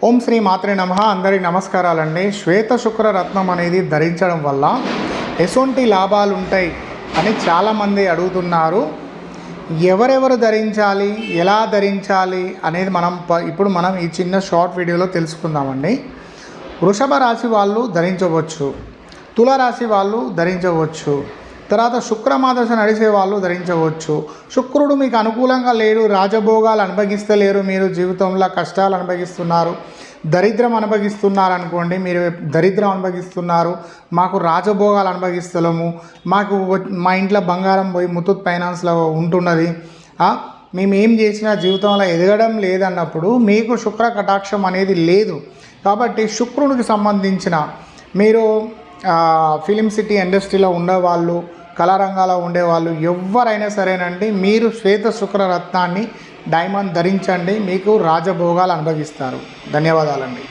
ఓం శ్రీ మాత్రే నమః. అందరికి నమస్కారాలండి. శ్వేత శుక్ర రత్నం అనేది ధరించడం వల్ల ఎటువంటి లాభాలు ఉంటాయి అని చాలామంది అడుగుతున్నారు. ఎవరెవరు ధరించాలి, ఎలా ధరించాలి అనేది ఇప్పుడు మనం ఈ చిన్న షార్ట్ వీడియోలో తెలుసుకుందామండి. వృషభ రాశి వాళ్ళు ధరించవచ్చు, తులారాశి వాళ్ళు ధరించవచ్చు, తర్వాత శుక్రమాదశ నడిచే వాళ్ళు ధరించవచ్చు. శుక్రుడు మీకు అనుకూలంగా లేడు, రాజభోగాలు అనుభవిస్తలేరు, మీరు జీవితంలో కష్టాలు అనుభవిస్తున్నారు, దరిద్రం అనుభవిస్తున్నారు అనుకోండి. మీరు దరిద్రం అనుభవిస్తున్నారు, మాకు రాజభోగాలు అనుభవిస్తలేము, మా ఇంట్లో బంగారం పోయి ముత్తూట్ ఫైనాన్స్లో ఉంటున్నది, మేము ఏం చేసినా జీవితంలో ఎదగడం లేదన్నప్పుడు మీకు శుక్ర కటాక్షం అనేది లేదు. కాబట్టి శుక్రునికి సంబంధించిన మీరు ఫిలిం సిటీ ఇండస్ట్రీలో ఉండేవాళ్ళు, కళారంగాల్లో ఉండేవాళ్ళు ఎవరైనా సరేనండి, మీరు శ్వేత శుక్ర రత్నాన్ని డైమండ్ ధరించండి, మీకు రాజభోగాలు అనుభవిస్తారు. ధన్యవాదాలండి.